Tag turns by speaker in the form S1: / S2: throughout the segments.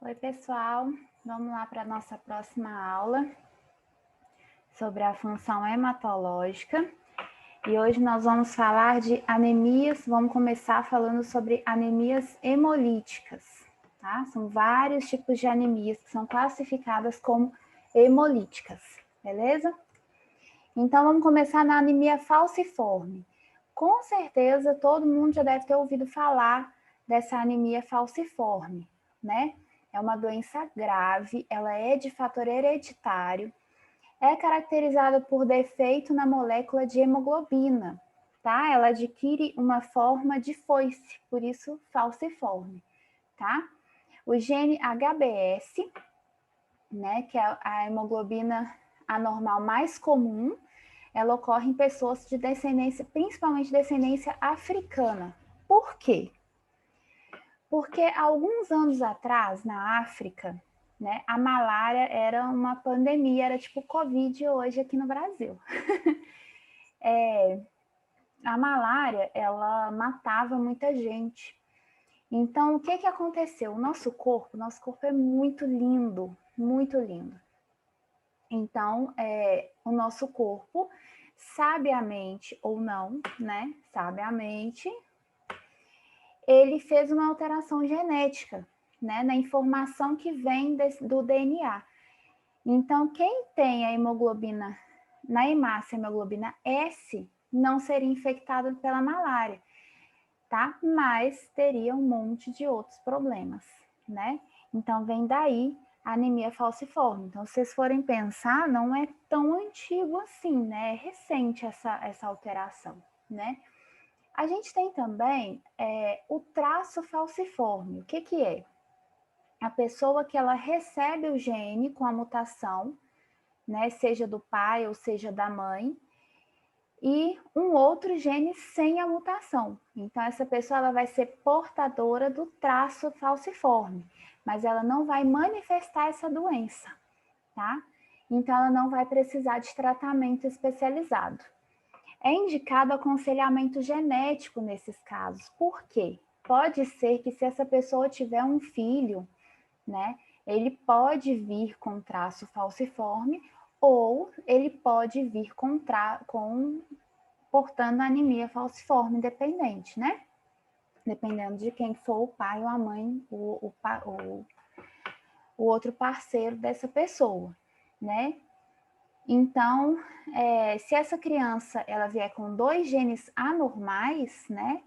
S1: Oi, pessoal. Vamos lá para a nossa próxima aula sobre a função hematológica. E hoje nós vamos falar de anemias, vamos começar falando sobre anemias hemolíticas, tá? São vários tipos de anemias que são classificadas como hemolíticas, beleza? Então vamos começar na anemia falciforme. Com certeza todo mundo já deve ter ouvido falar dessa anemia falciforme, né? É uma doença grave, ela é de fator hereditário, é caracterizada por defeito na molécula de hemoglobina, tá? Ela adquire uma forma de foice, por isso falciforme, tá? O gene HBS, né, que é a hemoglobina anormal mais comum, ela ocorre em pessoas de descendência, principalmente descendência africana. Por quê? Porque alguns anos atrás, na África, né, a malária era uma pandemia, era tipo Covid hoje aqui no Brasil. A malária, ela matava muita gente. Então, o que aconteceu? Nosso corpo é muito lindo, muito lindo. Então, o nosso corpo, sabiamente ou não, né, sabiamente, ele fez uma alteração genética, né, na informação que vem do DNA. Então, quem tem a hemoglobina, na hemácia, a hemoglobina S, não seria infectado pela malária, tá? Mas teria um monte de outros problemas, né? Então, vem daí a anemia falciforme. Então, se vocês forem pensar, não é tão antigo assim, né? É recente essa alteração, né? A gente tem também o traço falciforme. O que é? A pessoa que ela recebe o gene com a mutação, né, seja do pai ou seja da mãe, e um outro gene sem a mutação. Então, essa pessoa ela vai ser portadora do traço falciforme, mas ela não vai manifestar essa doença, tá? Então, ela não vai precisar de tratamento especializado. É indicado aconselhamento genético nesses casos. Por quê? Pode ser que se essa pessoa tiver um filho, né, ele pode vir com traço falciforme ou ele pode vir portando anemia falciforme dependente, né? Dependendo de quem for o pai ou a mãe, o outro parceiro dessa pessoa, né? Então, se essa criança ela vier com 2 genes anormais, né,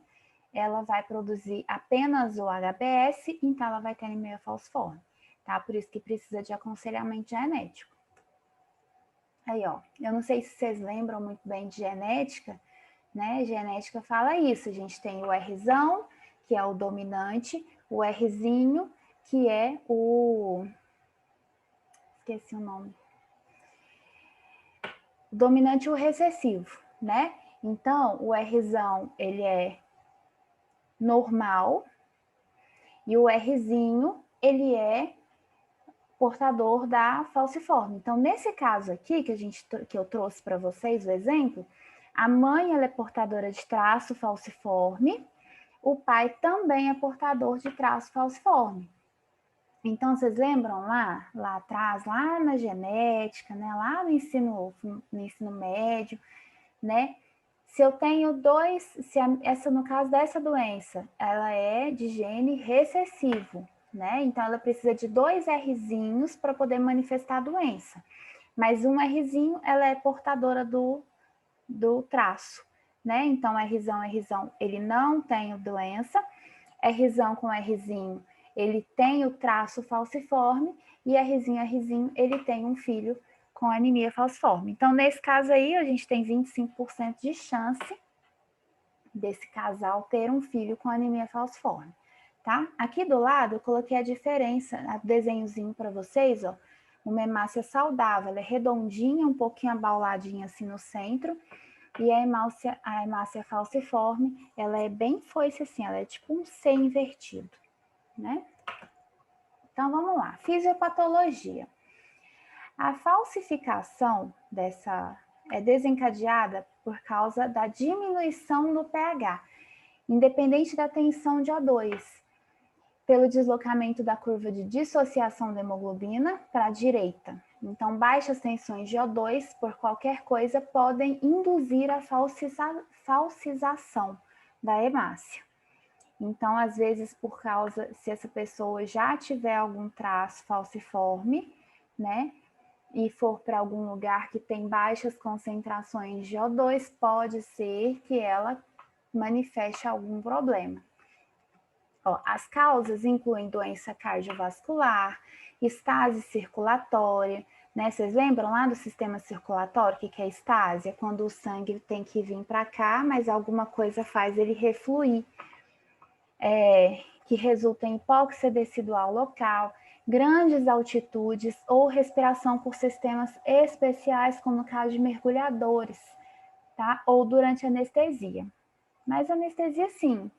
S1: ela vai produzir apenas o HBS, então ela vai ter anemia falciforme, tá? Por isso que precisa de aconselhamento genético. Aí, ó, eu não sei se vocês lembram muito bem de genética, né? Genética fala isso, a gente tem o Rzão, que é o dominante, o Rzinho, que é o... esqueci o nome. O dominante e o recessivo, né? Então, o Rzão, ele é normal, e o Rzinho, ele é portador da falciforme. Então, nesse caso aqui, que eu trouxe para vocês o exemplo, a mãe ela é portadora de traço falciforme, o pai também é portador de traço falciforme. Então, vocês lembram lá atrás, lá na genética, né, lá no ensino médio, né? Se eu tenho no caso dessa doença, ela é de gene recessivo, né? Então, ela precisa de 2 Rzinhos para poder manifestar a doença. Mas um Rzinho, ela é portadora do traço, né? Então, Rzão, ele não tem doença. Rzão com Rzinho, ele tem o traço falciforme. E Rzinho, ele tem um filho com anemia falciforme. Então, nesse caso aí, a gente tem 25% de chance desse casal ter um filho com anemia falciforme, tá? Aqui do lado, eu coloquei a diferença, o desenhozinho para vocês, ó. Uma hemácia saudável, ela é redondinha, um pouquinho abauladinha assim no centro, e a hemácia falciforme, ela é bem foice assim, ela é tipo um C invertido, né? Então, vamos lá. Fisiopatologia. A falsificação é desencadeada por causa da diminuição do pH, independente da tensão de O2. pelo deslocamento da curva de dissociação da hemoglobina para a direita. Então, baixas tensões de O2, por qualquer coisa, podem induzir a falsização da hemácia. Então, às vezes, por causa, se essa pessoa já tiver algum traço falciforme, né, e for para algum lugar que tem baixas concentrações de O2, pode ser que ela manifeste algum problema. Ó, as causas incluem doença cardiovascular, estase circulatória, né? Vocês lembram lá do sistema circulatório, o que é estase? É quando o sangue tem que vir para cá, mas alguma coisa faz ele refluir, que resulta em hipóxia decidual local, grandes altitudes ou respiração por sistemas especiais, como no caso de mergulhadores, tá? Ou durante anestesia. Mas anestesia, sim,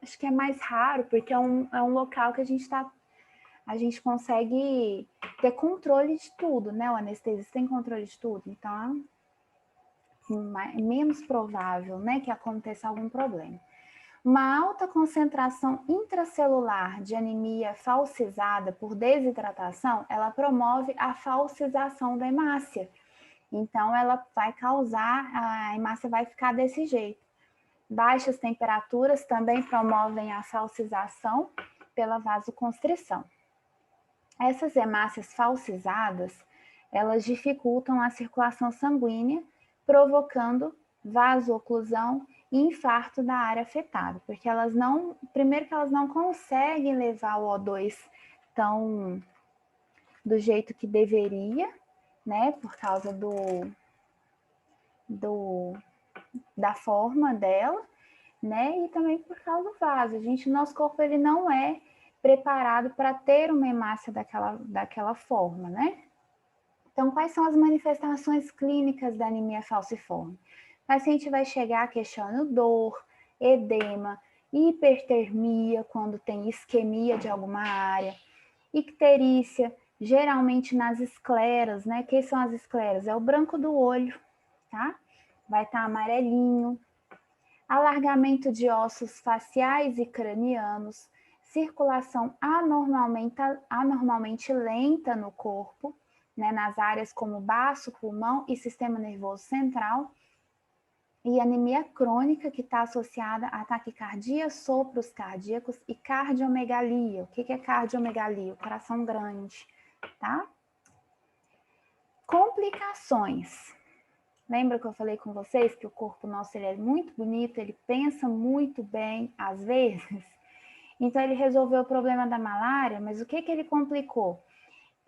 S1: acho que é mais raro, porque é um local que a gente consegue ter controle de tudo, né? O anestesista tem controle de tudo, então é menos provável, né, que aconteça algum problema. Uma alta concentração intracelular de anemia falsizada por desidratação, ela promove a falsização da hemácia. Então, ela vai causar, a hemácia vai ficar desse jeito. Baixas temperaturas também promovem a falsização pela vasoconstrição. Essas hemácias falsizadas, elas dificultam a circulação sanguínea, provocando vasooclusão e infarto da área afetada, porque elas não, primeiro que elas não conseguem levar o O2 tão do jeito que deveria, né, por causa da forma dela, né, e também por causa do vaso. Nosso corpo ele não é preparado para ter uma hemácia daquela forma, né? Então, quais são as manifestações clínicas da anemia falciforme? O paciente vai chegar questionando dor, edema, hipertermia, quando tem isquemia de alguma área, icterícia, geralmente nas escleras, né? O que são as escleras? É o branco do olho, tá? Vai estar amarelinho. Alargamento de ossos faciais e cranianos, circulação anormalmente lenta no corpo, né, nas áreas como baço, pulmão e sistema nervoso central, e anemia crônica, que está associada a taquicardia, sopros cardíacos e cardiomegalia. O que é cardiomegalia? O coração grande, tá? Complicações. Lembra que eu falei com vocês que o corpo nosso ele é muito bonito, ele pensa muito bem, às vezes? Então, ele resolveu o problema da malária, mas o que ele complicou?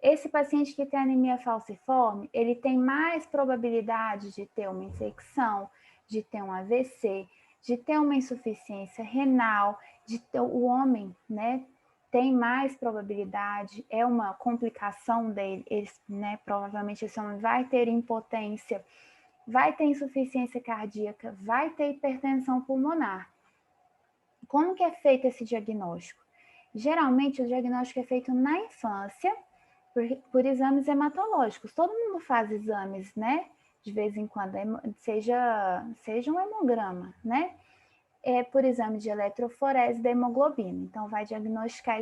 S1: Esse paciente que tem anemia falciforme, ele tem mais probabilidade de ter uma infecção, de ter um AVC, de ter uma insuficiência renal, de ter o homem, né? Tem mais probabilidade, é uma complicação dele, né? Provavelmente esse homem vai ter impotência, vai ter insuficiência cardíaca, vai ter hipertensão pulmonar. Como que é feito esse diagnóstico? Geralmente, o diagnóstico é feito na infância, por exames hematológicos. Todo mundo faz exames, né? De vez em quando, seja um hemograma, né? Por exame de eletroforese da hemoglobina. Então, vai diagnosticar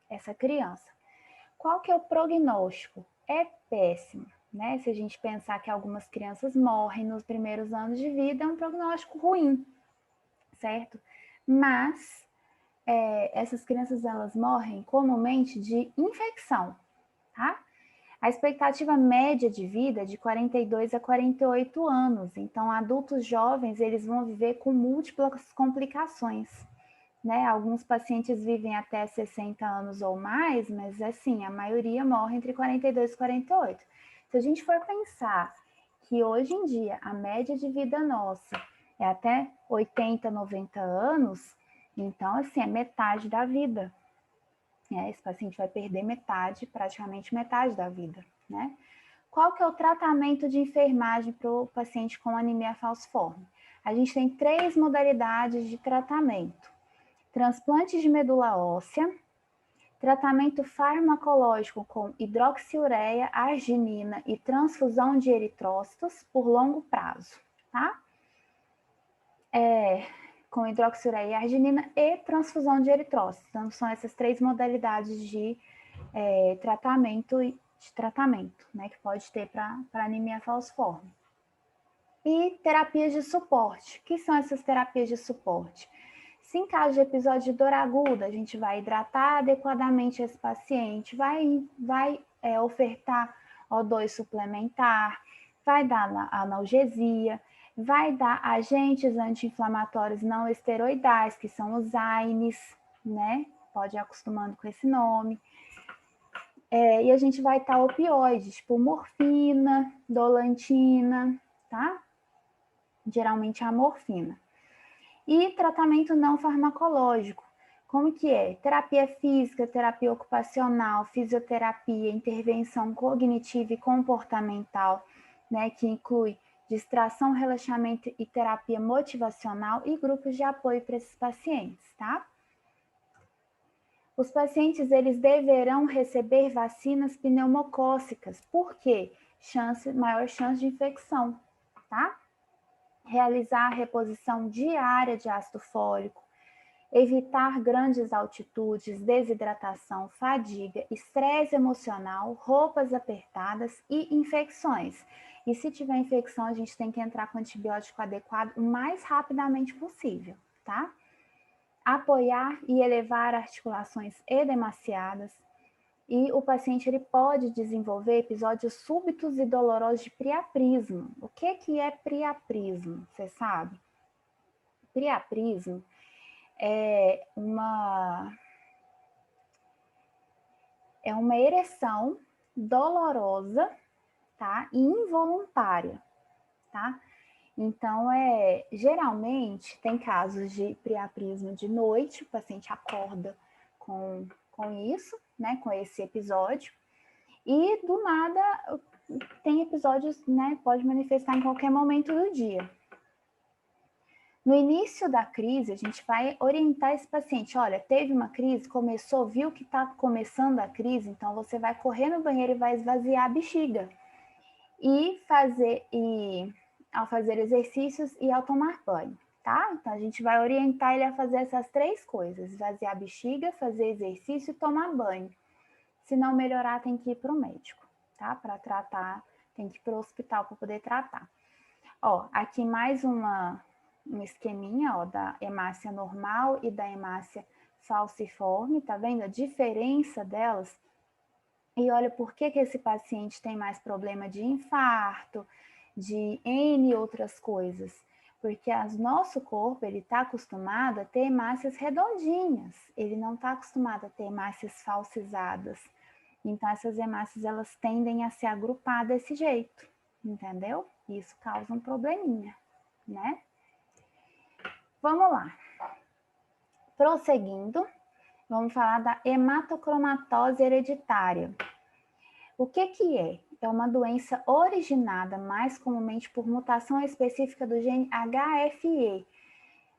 S1: essa criança. Qual que é o prognóstico? É péssimo, né? Se a gente pensar que algumas crianças morrem nos primeiros anos de vida, é um prognóstico ruim, certo? Mas essas crianças, elas morrem comumente de infecção, tá? A expectativa média de vida é de 42 a 48 anos. Então, adultos jovens, eles vão viver com múltiplas complicações, né? Alguns pacientes vivem até 60 anos ou mais, mas assim, a maioria morre entre 42 e 48. Se a gente for pensar que hoje em dia a média de vida nossa é até 80, 90 anos, então assim, é metade da vida. Esse paciente vai perder praticamente metade da vida, né? Qual que é o tratamento de enfermagem para o paciente com anemia falciforme? A gente tem 3 modalidades de tratamento: transplante de medula óssea, tratamento farmacológico com hidroxiureia, arginina e transfusão de eritrócitos por longo prazo, tá? com hidroxiureia e arginina e transfusão de eritrócitos. Então, são essas 3 modalidades de tratamento, né, que pode ter para anemia falciforme. E terapias de suporte. O que são essas terapias de suporte? Se em caso de episódio de dor aguda, a gente vai hidratar adequadamente esse paciente, vai ofertar O2 suplementar, vai dar analgesia, vai dar agentes anti-inflamatórios não esteroidais, que são os AINES, né? Pode ir acostumando com esse nome. E a gente vai estar opioides, tipo morfina, dolantina, tá? Geralmente a morfina. E tratamento não farmacológico. Como que é? Terapia física, terapia ocupacional, fisioterapia, intervenção cognitiva e comportamental, né, que inclui distração, relaxamento e terapia motivacional e grupos de apoio para esses pacientes, tá? Os pacientes, eles deverão receber vacinas pneumocócicas. Por quê? Maior chance de infecção, tá? Realizar a reposição diária de ácido fólico, evitar grandes altitudes, desidratação, fadiga, estresse emocional, roupas apertadas e infecções. E se tiver infecção, a gente tem que entrar com antibiótico adequado o mais rapidamente possível, tá? Apoiar e elevar articulações edemaciadas. E o paciente ele pode desenvolver episódios súbitos e dolorosos de priaprismo. O que é priaprismo? Você sabe? Priaprismo é uma ereção dolorosa, tá? E involuntária, tá? Então, geralmente tem casos de priaprismo de noite, o paciente acorda com isso, né? Com esse episódio. E do nada tem episódios, né? Pode manifestar em qualquer momento do dia. No início da crise, a gente vai orientar esse paciente. Olha, teve uma crise, começou, viu que está começando a crise, então você vai correr no banheiro e vai esvaziar a bexiga. Ao fazer exercícios e ao tomar banho, tá? Então a gente vai orientar ele a fazer essas 3 coisas: esvaziar a bexiga, fazer exercício e tomar banho. Se não melhorar, tem que ir para o médico, tá? Para tratar, tem que ir para o hospital para poder tratar. Ó, aqui mais um esqueminha, ó, da hemácia normal e da hemácia falciforme, tá vendo a diferença delas? E olha por que esse paciente tem mais problema de infarto, de N outras coisas. Porque o nosso corpo, ele está acostumado a ter hemácias redondinhas, ele não está acostumado a ter hemácias falcizadas. Então, essas hemácias, elas tendem a se agrupar desse jeito, entendeu? Isso causa um probleminha, né? Vamos lá. Prosseguindo, vamos falar da hematocromatose hereditária. O que é? É uma doença originada mais comumente por mutação específica do gene HFE,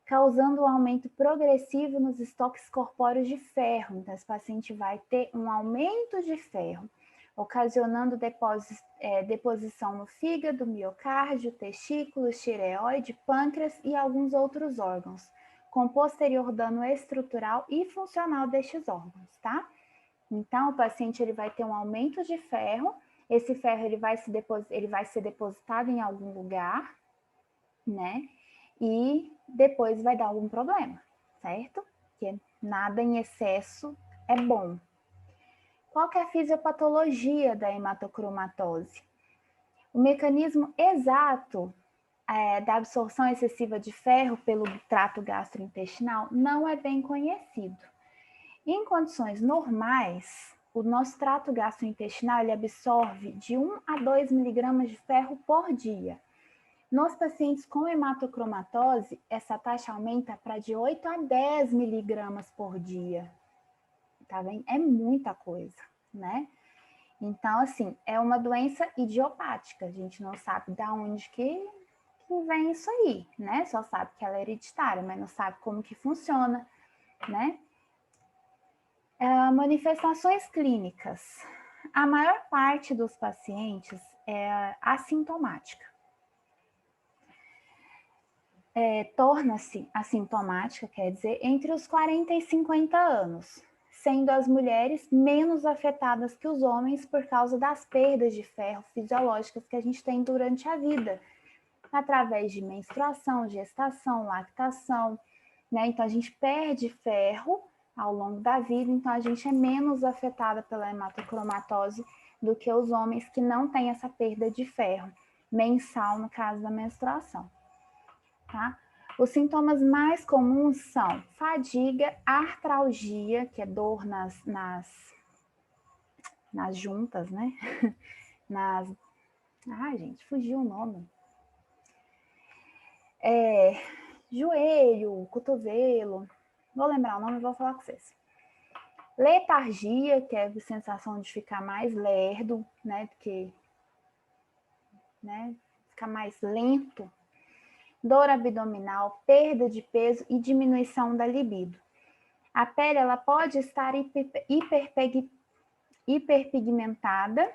S1: causando um aumento progressivo nos estoques corpóreos de ferro. Então, esse paciente vai ter um aumento de ferro, ocasionando deposição no fígado, miocárdio, testículos, tireoide, pâncreas e alguns outros órgãos, com posterior dano estrutural e funcional destes órgãos, tá? Então, o paciente ele vai ter um aumento de ferro, esse ferro ele vai ser depositado em algum lugar, né? E depois vai dar algum problema, certo? Porque nada em excesso é bom. Qual que é a fisiopatologia da hematocromatose? O mecanismo exato da absorção excessiva de ferro pelo trato gastrointestinal não é bem conhecido. Em condições normais, o nosso trato gastrointestinal ele absorve de 1 a 2 miligramas de ferro por dia. Nos pacientes com hematocromatose, essa taxa aumenta para de 8 a 10 miligramas por dia. Tá vendo? É muita coisa, né? Então, assim, é uma doença idiopática. A gente não sabe de onde que vem isso aí, né? Só sabe que ela é hereditária, mas não sabe como que funciona, né? Manifestações clínicas. A maior parte dos pacientes é assintomática. torna-se assintomática, quer dizer, entre os 40 e 50 anos, sendo as mulheres menos afetadas que os homens por causa das perdas de ferro fisiológicas que a gente tem durante a vida, através de menstruação, gestação, lactação, né? Então a gente perde ferro ao longo da vida, então a gente é menos afetada pela hematocromatose do que os homens que não têm essa perda de ferro mensal no caso da menstruação, tá? Os sintomas mais comuns são fadiga, artralgia, que é dor nas juntas, né? Gente, fugiu o nome. Joelho, cotovelo, vou lembrar o nome e vou falar com vocês. Letargia, que é a sensação de ficar mais lerdo, né? Ficar mais lento. Dor abdominal, perda de peso e diminuição da libido. A pele ela pode estar hiperpigmentada,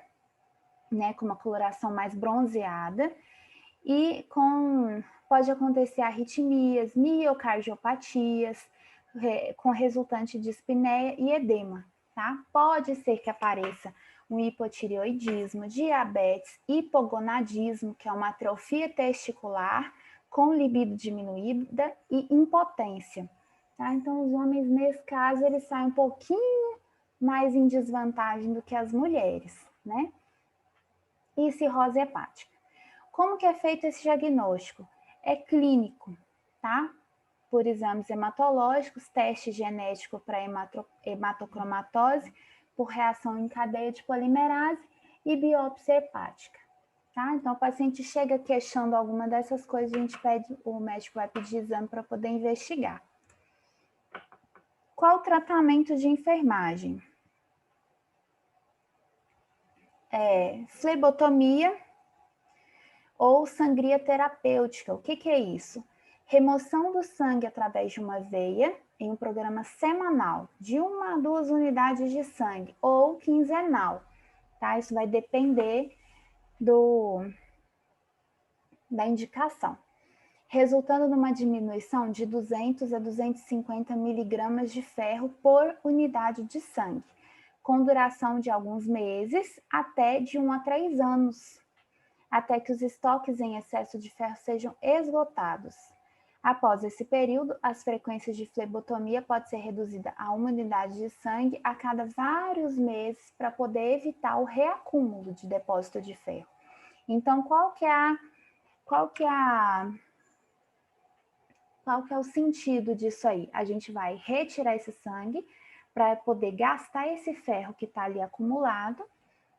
S1: né, com uma coloração mais bronzeada, e pode acontecer arritmias, miocardiopatias, com resultante de espinéia e edema, tá? Pode ser que apareça um hipotireoidismo, diabetes, hipogonadismo, que é uma atrofia testicular, com libido diminuída e impotência, tá? Então, os homens, nesse caso, eles saem um pouquinho mais em desvantagem do que as mulheres, né? E cirrose hepática. Como que é feito esse diagnóstico? É clínico, tá? Por exames hematológicos, teste genético para hematocromatose, por reação em cadeia de polimerase e biópsia hepática. Tá? Então, o paciente chega queixando alguma dessas coisas, o médico vai pedir exame para poder investigar. Qual o tratamento de enfermagem? Flebotomia ou sangria terapêutica. O que é isso? Remoção do sangue através de uma veia em um programa semanal, de 1 a 2 unidades de sangue, ou quinzenal. Tá? Isso vai depender da indicação, resultando numa diminuição de 200 a 250 miligramas de ferro por unidade de sangue, com duração de alguns meses até de 1 a 3 anos, até que os estoques em excesso de ferro sejam esgotados. Após esse período, as frequências de flebotomia podem ser reduzidas a 1 unidade de sangue a cada vários meses para poder evitar o reacúmulo de depósito de ferro. Então, qual que é o sentido disso aí? A gente vai retirar esse sangue para poder gastar esse ferro que está ali acumulado,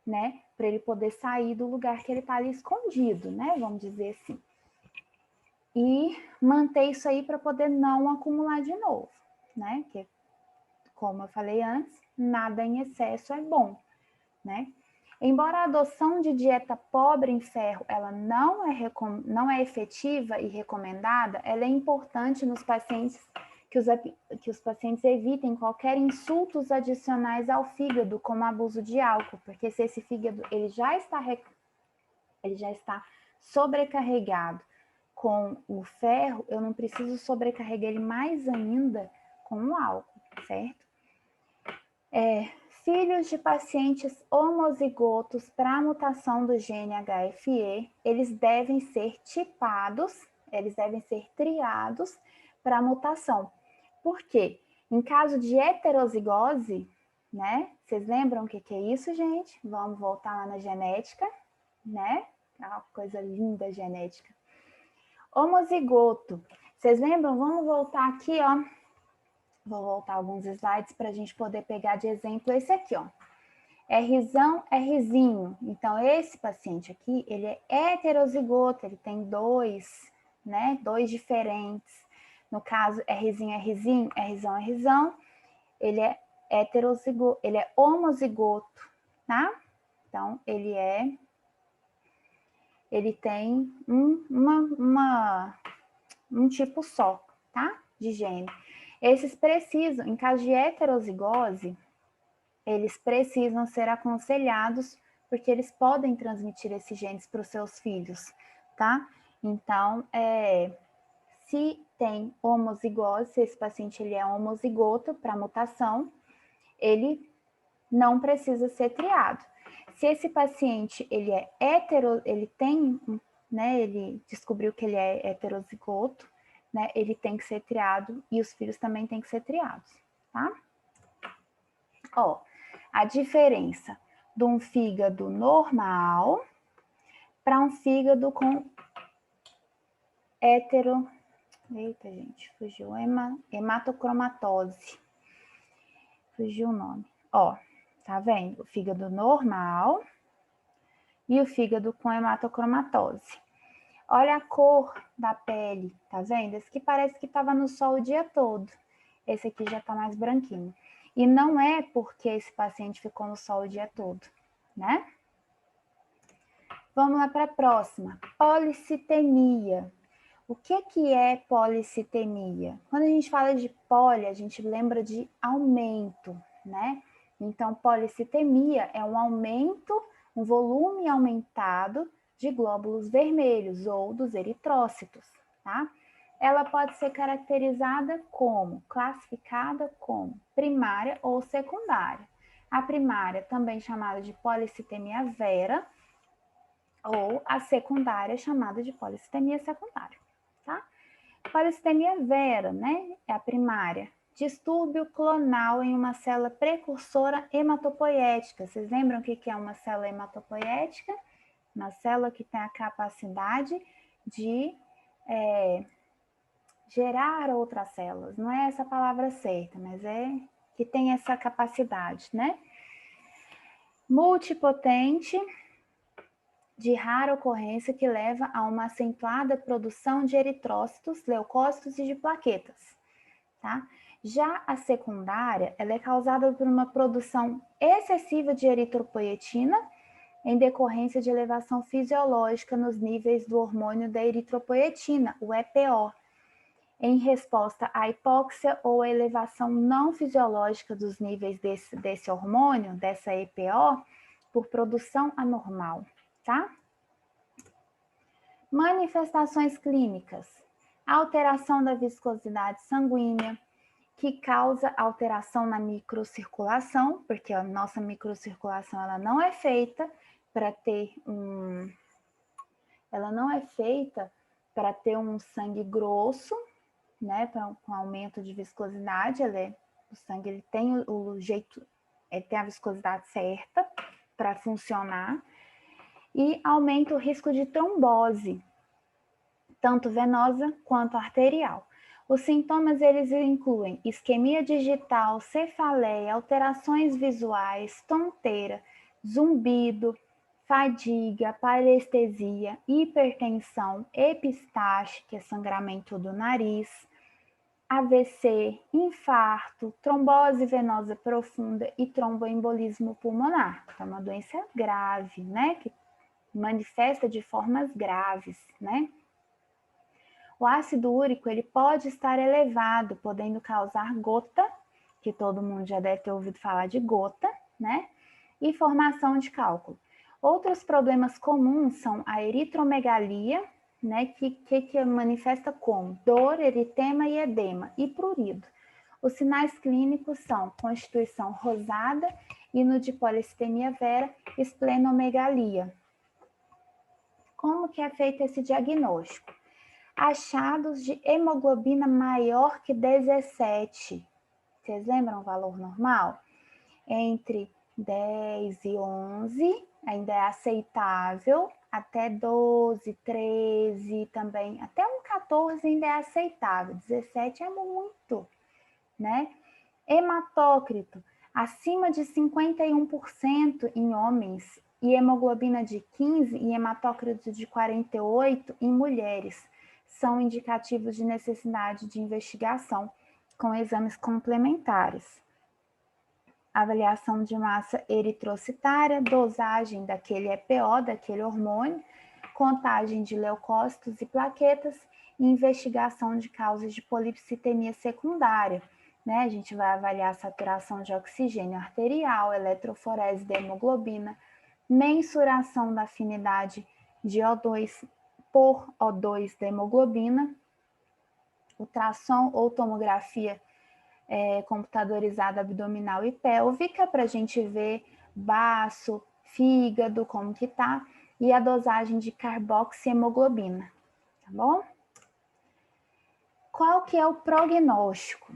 S1: né? Para ele poder sair do lugar que ele está ali escondido, né? Vamos dizer assim. E manter isso aí para poder não acumular de novo, né? Que, como eu falei antes, nada em excesso é bom, né? Embora a adoção de dieta pobre em ferro ela não é efetiva e recomendada, ela é importante nos pacientes que os pacientes evitem qualquer insultos adicionais ao fígado, como abuso de álcool, porque se esse fígado ele já está sobrecarregado com o ferro, eu não preciso sobrecarregar ele mais ainda com o álcool, certo? Filhos de pacientes homozigotos para mutação do gene HFE, eles devem ser tipados, eles devem ser triados para mutação. Por quê? Em caso de heterozigose, né? Vocês lembram o que é isso, gente? Vamos voltar lá na genética, né? É uma coisa linda a genética. Homozigoto. Vocês lembram? Vamos voltar aqui, ó. Vou voltar alguns slides para a gente poder pegar de exemplo esse aqui, ó. Rzão, Rzinho. Então, esse paciente aqui, ele é heterozigoto, ele tem dois, né? Dois diferentes. No caso, Rzinho, Rzinho, Rzão, Rzão. Ele é heterozigoto, ele é homozigoto, tá? Então, ele tem um tipo só, tá? De gene. Esses precisam, em caso de heterozigose, eles precisam ser aconselhados, porque eles podem transmitir esses genes para os seus filhos, tá? Então, Se tem homozigose, se esse paciente ele é homozigoto para mutação, ele não precisa ser triado. Se esse paciente ele é ele tem, né, ele descobriu que ele é heterozigoto, né, ele tem que ser triado e os filhos também têm que ser triados, tá? Ó, a diferença de um fígado normal para um fígado com Eita, gente, fugiu. Hematocromatose. Fugiu o nome. Ó, tá vendo? O fígado normal e o fígado com hematocromatose. Olha a cor da pele, tá vendo? Esse aqui parece que estava no sol o dia todo. Esse aqui já tá mais branquinho. E não é porque esse paciente ficou no sol o dia todo, né? Vamos lá para a próxima. Policitemia. O que é policitemia? Quando a gente fala de poli, a gente lembra de aumento, né? Então, policitemia é um aumento, um volume aumentado de glóbulos vermelhos ou dos eritrócitos, tá? Ela pode ser classificada como primária ou secundária. A primária, também chamada de policitemia vera, ou a secundária, chamada de policitemia secundária. Tá? Policitemia vera, né? É a primária. Distúrbio clonal em uma célula precursora hematopoética. Vocês lembram o que é uma célula hematopoética? Uma célula que tem a capacidade de gerar outras células. Não é essa a palavra certa, mas é que tem essa capacidade, né? Multipotente, de rara ocorrência que leva a uma acentuada produção de eritrócitos, leucócitos e de plaquetas, tá? Já a secundária, ela é causada por uma produção excessiva de eritropoietina em decorrência de elevação fisiológica nos níveis do hormônio da eritropoietina, o EPO, em resposta à hipóxia ou à elevação não fisiológica dos níveis desse hormônio, dessa EPO, por produção anormal, tá? Manifestações clínicas. Alteração da viscosidade sanguínea, que causa alteração na microcirculação, porque a nossa microcirculação ela não é feita para ter um sangue grosso, né, com aumento de viscosidade. O sangue ele tem ele tem a viscosidade certa para funcionar, e aumenta o risco de trombose, tanto venosa quanto arterial. Os sintomas eles incluem isquemia digital, cefaleia, alterações visuais, tonteira, zumbido, fadiga, parestesia, hipertensão, epistaxe, que é sangramento do nariz, AVC, infarto, trombose venosa profunda e tromboembolismo pulmonar. Então, é uma doença grave, né? Que manifesta de formas graves, né? O ácido úrico ele pode estar elevado, podendo causar gota, que todo mundo já deve ter ouvido falar de gota, né? E formação de cálculo. Outros problemas comuns são a eritromegalia, né? Que manifesta como dor, eritema e edema, e prurido. Os sinais clínicos são constituição rosada e no de policitemia vera, esplenomegalia. Como que é feito esse diagnóstico? Achados de hemoglobina maior que 17. Vocês lembram o valor normal? Entre 10 e 11 ainda é aceitável, até 12, 13 também, até um 14 ainda é aceitável, 17 é muito, né? Hematócrito, acima de 51% em homens e hemoglobina de 15 e hematócrito de 48 em mulheres, são indicativos de necessidade de investigação com exames complementares. Avaliação de massa eritrocitária, dosagem daquele EPO, daquele hormônio, contagem de leucócitos e plaquetas e investigação de causas de polipcitemia secundária. Né? A gente vai avaliar a saturação de oxigênio arterial, eletroforese da hemoglobina, mensuração da afinidade de O2 por O2 da hemoglobina ultrassom ou tomografia computadorizada abdominal e pélvica, para a gente ver baço, fígado, como que tá, e a dosagem de carboxiemoglobina, tá bom? Qual que é o prognóstico?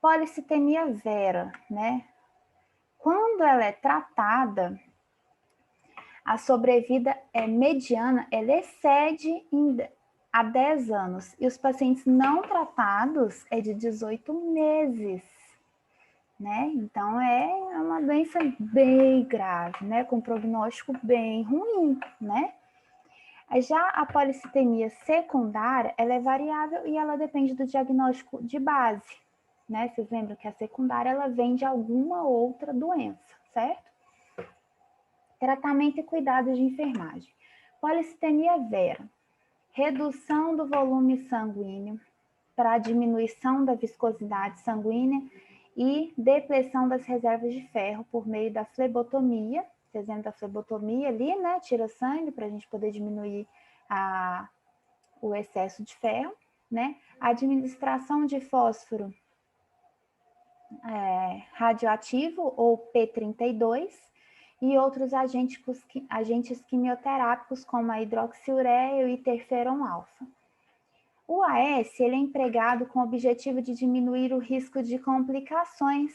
S1: Policitemia vera, né? Quando ela é tratada, a sobrevida mediana, ela excede a 10 anos. E os pacientes não tratados é de 18 meses, né? Então, é uma doença bem grave, né? Com prognóstico bem ruim, né? Já a policitemia secundária, ela é variável e ela depende do diagnóstico de base, né? Vocês lembram que a secundária, ela vem de alguma outra doença, certo? Tratamento e cuidados de enfermagem. Policitemia vera, redução do volume sanguíneo para diminuição da viscosidade sanguínea e depressão das reservas de ferro por meio da flebotomia. Vocês lembram da flebotomia ali, né? Tira sangue para a gente poder diminuir o excesso de ferro, né? Administração de fósforo radioativo, ou P32, e outros agentes quimioterápicos, como a hidroxiureia e o interferon-alfa. O AS ele é empregado com o objetivo de diminuir o risco de complicações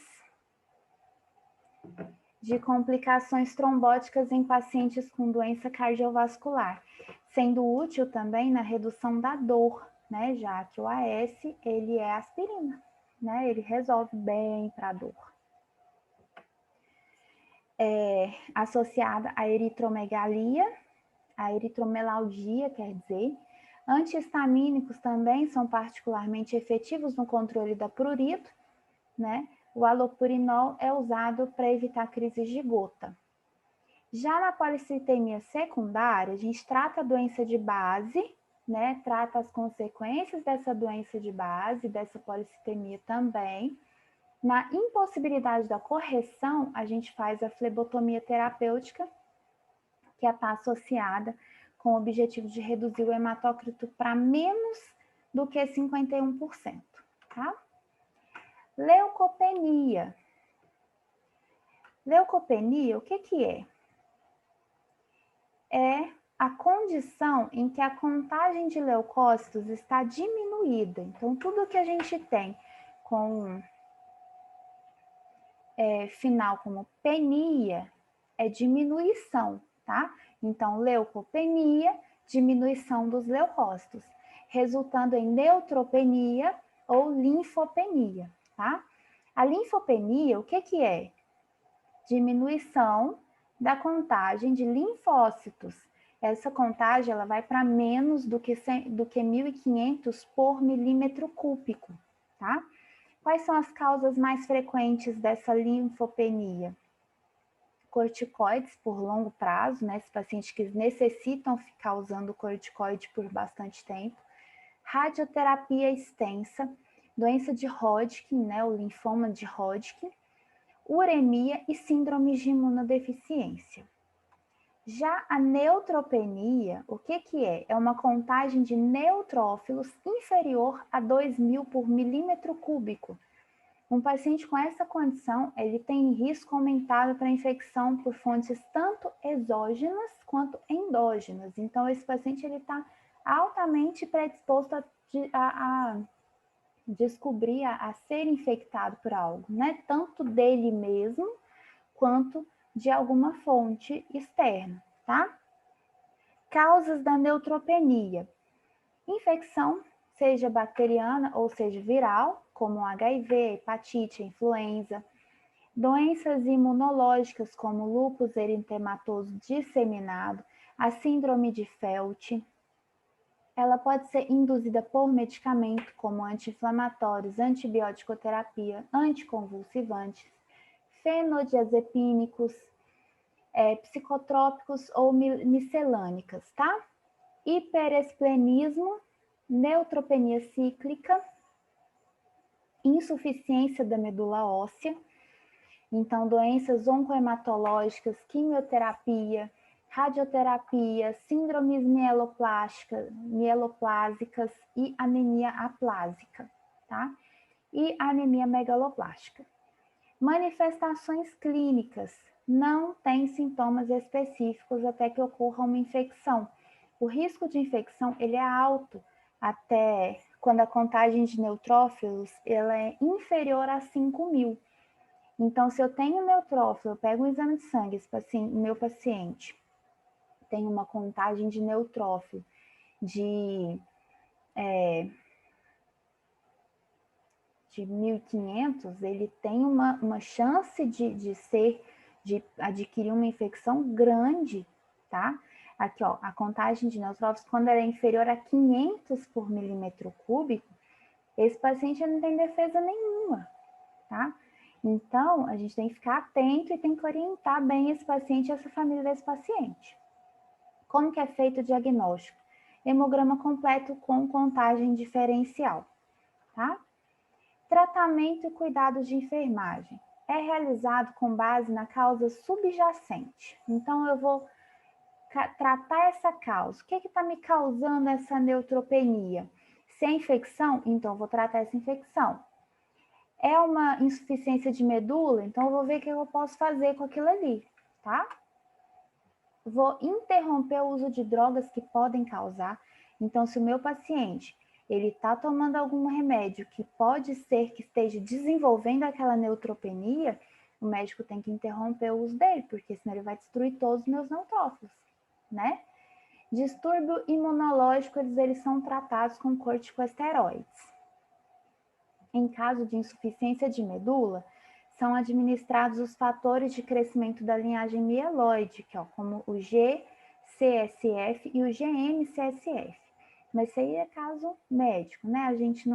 S1: trombóticas em pacientes com doença cardiovascular, sendo útil também na redução da dor, né? Já que o AS ele é aspirina, né? Ele resolve bem para a dor. Associada à eritromegalia, a eritromelalgia, quer dizer. Antihistamínicos também são particularmente efetivos no controle da prurito, né? O alopurinol é usado para evitar crises de gota. Já na policitemia secundária, a gente trata a doença de base, né? Trata as consequências dessa doença de base, dessa policitemia também. Na impossibilidade da correção, a gente faz a flebotomia terapêutica, que está associada com o objetivo de reduzir o hematócrito para menos do que 51%, tá? Leucopenia. Leucopenia, o que que é? É a condição em que a contagem de leucócitos está diminuída. Então, tudo que a gente tem com final como penia é diminuição, tá? Então, leucopenia, diminuição dos leucócitos, resultando em neutropenia ou linfopenia, tá? A linfopenia, o que que é? Diminuição da contagem de linfócitos. Essa contagem ela vai para menos do que 1.500 por milímetro cúbico, tá? Quais são as causas mais frequentes dessa linfopenia? Corticoides por longo prazo, né? Esses pacientes que necessitam ficar usando corticoide por bastante tempo. Radioterapia extensa, doença de Hodgkin, né? O linfoma de Hodgkin. Uremia e síndrome de imunodeficiência. Já a neutropenia, o que que é? É uma contagem de neutrófilos inferior a 2.000 por milímetro cúbico. Um paciente com essa condição, ele tem risco aumentado para infecção por fontes tanto exógenas quanto endógenas. Então, esse paciente ele está altamente predisposto a descobrir, a ser infectado por algo, né? Tanto dele mesmo, quanto de alguma fonte externa, tá? Causas da neutropenia. Infecção, seja bacteriana ou seja viral, como HIV, hepatite, influenza. Doenças imunológicas, como lúpus eritematoso disseminado, a síndrome de Felt. Ela pode ser induzida por medicamento, como anti-inflamatórios, antibiótico-terapia, anticonvulsivantes, fenodiazepínicos, psicotrópicos ou miscelânicas, tá? Hiperesplenismo, neutropenia cíclica, insuficiência da medula óssea, então doenças oncohematológicas, quimioterapia, radioterapia, síndromes mieloplásicas e anemia aplásica, tá? E anemia megaloplástica. Manifestações clínicas. Não tem sintomas específicos até que ocorra uma infecção. O risco de infecção ele é alto até quando a contagem de neutrófilos ela é inferior a 5.000. Então, se eu tenho neutrófilo, eu pego um exame de sangue, meu paciente tem uma contagem de neutrófilo de 1.500, ele tem uma chance de adquirir uma infecção grande, tá? Aqui, ó, a contagem de neutrófilos, quando ela é inferior a 500 por milímetro cúbico, esse paciente não tem defesa nenhuma, tá? Então, a gente tem que ficar atento e tem que orientar bem esse paciente e essa família desse paciente. Como que é feito o diagnóstico? Hemograma completo com contagem diferencial, tá? Tratamento e cuidados de enfermagem. É realizado com base na causa subjacente. Então, eu vou tratar essa causa. O que está me causando essa neutropenia? Se é infecção, então eu vou tratar essa infecção. É uma insuficiência de medula, então eu vou ver o que eu posso fazer com aquilo ali, tá? Vou interromper o uso de drogas que podem causar. Então, se o meu paciente ele está tomando algum remédio que pode ser que esteja desenvolvendo aquela neutropenia, o médico tem que interromper o uso dele, porque senão ele vai destruir todos os meus neutrófilos, né? Distúrbio imunológico, eles são tratados com corticosteroides. Em caso de insuficiência de medula, são administrados os fatores de crescimento da linhagem mieloide, que, ó, como o GCSF e o GM-CSF. Mas isso aí é caso médico, né? A gente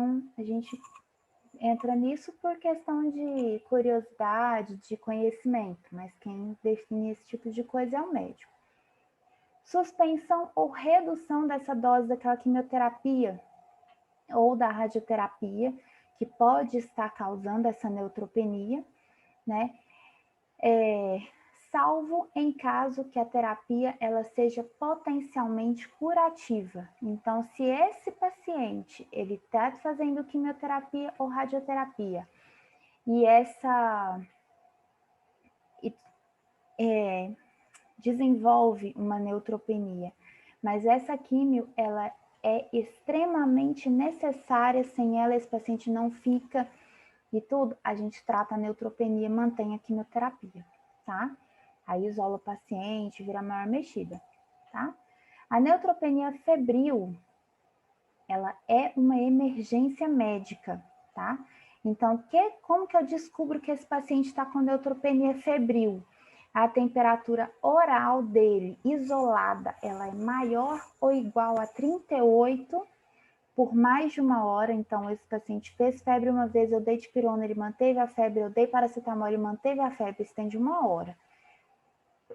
S1: entra nisso por questão de curiosidade, de conhecimento, mas quem define esse tipo de coisa é o médico. Suspensão ou redução dessa dose daquela quimioterapia ou da radioterapia, que pode estar causando essa neutropenia, né? Salvo em caso que a terapia ela seja potencialmente curativa. Então, se esse paciente ele está fazendo quimioterapia ou radioterapia e desenvolve uma neutropenia, mas essa quimio ela é extremamente necessária, sem ela esse paciente não fica e tudo, a gente trata a neutropenia e mantém a quimioterapia, tá? Aí isola o paciente, vira maior mexida, tá? A neutropenia febril, ela é uma emergência médica, tá? Então, como que eu descubro que esse paciente está com neutropenia febril? A temperatura oral dele, isolada, ela é maior ou igual a 38 por mais de uma hora. Então, esse paciente fez febre uma vez, eu dei dipirona, ele manteve a febre, eu dei paracetamol, ele manteve a febre, isso tem de uma hora.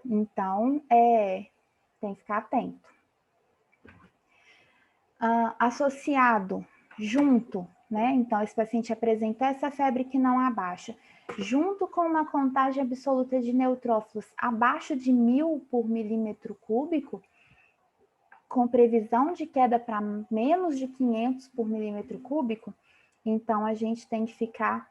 S1: Então, tem que ficar atento. Associado, junto, né? Então, esse paciente apresentou essa febre que não abaixa, junto com uma contagem absoluta de neutrófilos abaixo de 1.000 por milímetro cúbico, com previsão de queda para menos de 500 por milímetro cúbico, então a gente tem que ficar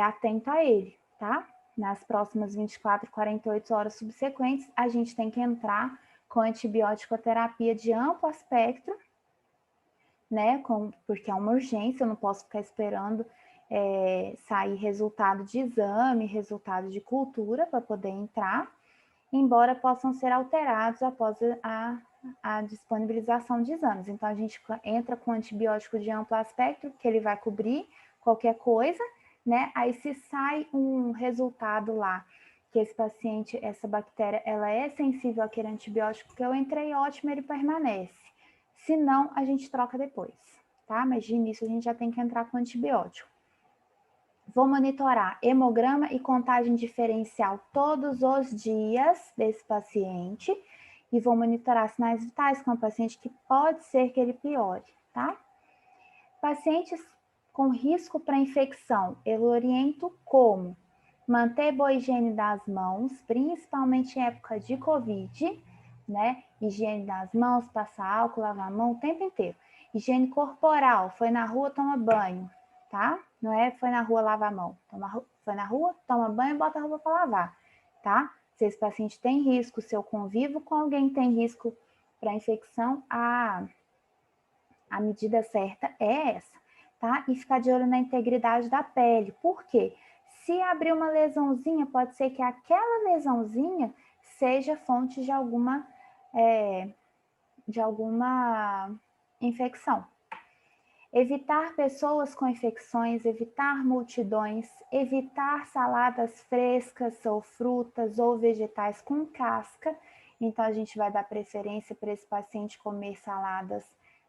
S1: atento a ele, tá? Nas próximas 24, 48 horas subsequentes, a gente tem que entrar com antibiótico terapia de amplo espectro, né? Porque é uma urgência, eu não posso ficar esperando sair resultado de exame, resultado de cultura para poder entrar, embora possam ser alterados após a disponibilização de exames. Então, a gente entra com antibiótico de amplo espectro, que ele vai cobrir qualquer coisa, né? Aí, se sai um resultado lá, que esse paciente, essa bactéria, ela é sensível àquele antibiótico que eu entrei, ótimo, ele permanece. Se não, a gente troca depois, tá? Mas de início, a gente já tem que entrar com antibiótico. Vou monitorar hemograma e contagem diferencial todos os dias desse paciente e vou monitorar sinais vitais com o paciente que pode ser que ele piore, tá? Pacientes com risco para infecção, eu oriento como manter boa higiene das mãos, principalmente em época de Covid, né? Higiene das mãos, passar álcool, lavar a mão o tempo inteiro. Higiene corporal, foi na rua, toma banho, tá? Não é foi na rua, lava a mão. Foi na rua, toma banho e bota a roupa para lavar, tá? Se esse paciente tem risco, se eu convivo com alguém que tem risco para infecção, a medida certa é essa, tá? E ficar de olho na integridade da pele. Por quê? Se abrir uma lesãozinha, pode ser que aquela lesãozinha seja fonte de alguma infecção. Evitar pessoas com infecções, evitar multidões, evitar saladas frescas ou frutas ou vegetais com casca. Então, a gente vai dar preferência para esse paciente comer saladas